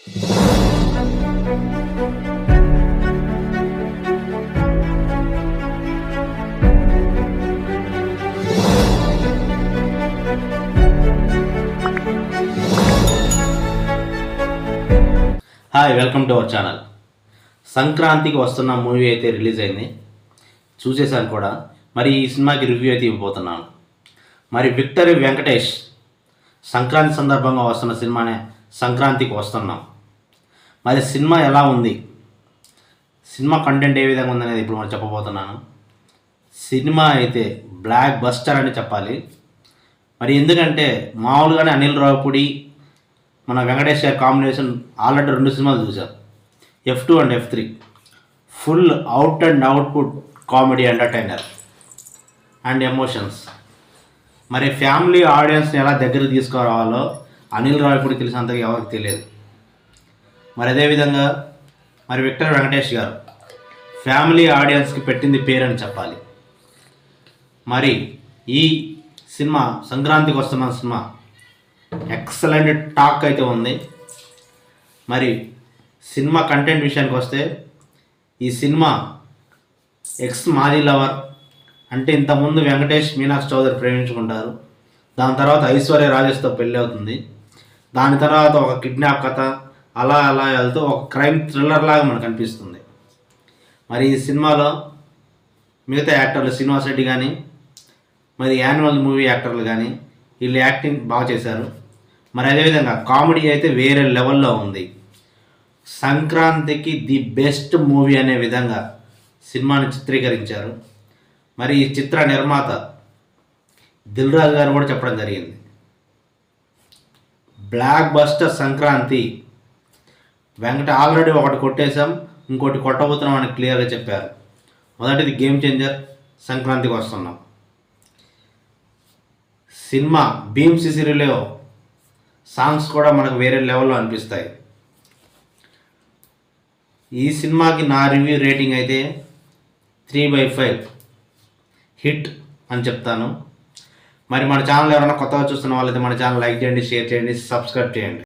Hi, welcome to our channel. సంక్రాంతికి వస్తున్న movie అయితే రిలీజ్ అయింది, చూసేసాను కూడా. మరి ఈ సినిమాకి రివ్యూ అయితే ఇవ్వబోతున్నాను. మరి విక్టరీ వెంకటేష్ సంక్రాంతి సందర్భంగా వస్తున్న సినిమానే సంక్రాంతికి వస్తున్నాం. మరి సినిమా ఎలా ఉంది, సినిమా కంటెంట్ ఏ విధంగా ఉందనేది ఇప్పుడు మనం చెప్పబోతున్నాను. సినిమా అయితే బ్లాక్ బస్టర్ అని చెప్పాలి. మరి ఎందుకంటే మామూలుగానే అనిల్ రావిపూడి మన వెంకటేష్ గారి కాంబినేషన్ ఆల్రెడీ 2 సినిమాలు చూసాం, F2 and F3. Full out and output comedy, entertainer and emotions. మరి ఫ్యామిలీ ఆడియన్స్ని ఎలా దగ్గరికి తీసుకురావాలో అనిల్ రావిపూడి తెలిసినంతగా ఎవరికి తెలియదు. మరి అదేవిధంగా మరి విక్టర్ వెంకటేష్ గారు ఫ్యామిలీ ఆడియన్స్కి పెట్టింది పేరని చెప్పాలి. మరి ఈ సినిమా సంక్రాంతికి వస్తున్న సినిమా ఎక్సలెంట్ టాక్ అయితే ఉంది. మరి సినిమా కంటెంట్ విషయానికి వస్తే ఈ సినిమా ఎక్స్ మాజీ లవర్ అంటే ఇంతకుముందు వెంకటేష్ మీనాక్షి చౌదరి ప్రేమించుకుంటారు, దాని తర్వాత ఐశ్వర్య రాజేష్తో పెళ్ళి అవుతుంది, దాని తర్వాత ఒక కిడ్నాప్ కథ అలా అలా వెళ్తూ ఒక క్రైమ్ థ్రిల్లర్ లాగా మనకు అనిపిస్తుంది. మరి ఈ సినిమాలో మిగతా యాక్టర్లు శ్రీనివాస్ రెడ్డి కానీ మరి యాన్యువల్ మూవీ యాక్టర్లు కానీ వీళ్ళు యాక్టింగ్ బాగా చేశారు. మరి అదేవిధంగా కామెడీ అయితే వేరే లెవెల్లో ఉంది. సంక్రాంతికి ది బెస్ట్ మూవీ అనే విధంగా సినిమాని చిత్రీకరించారు. మరి ఈ చిత్ర నిర్మాత దిల్ రాజు గారు కూడా చెప్పడం జరిగింది, బ్లాక్ బస్టర్ సంక్రాంతి. ఆల్రెడీ ఒకటి కొట్టేశాం, ఇంకోటి కొట్టబోతున్నాం అని క్లియర్గా చెప్పారు. మొదటిది గేమ్ చేంజర్, సంక్రాంతికి వస్తున్నాం. సినిమా భీమ్ సిసిరిలో సాంగ్స్ కూడా మనకు వేరే లెవెల్లో అనిపిస్తాయి. ఈ సినిమాకి నా రివ్యూ రేటింగ్ అయితే 3/5 హిట్ అని చెప్తాను. మరి మన ఛానల్ ఎవరైనా కొత్తగా చూస్తున్న వాళ్ళైతే మన ఛానల్ లైక్ చేయండి, షేర్ చేయండి, సబ్స్క్రైబ్ చేయండి.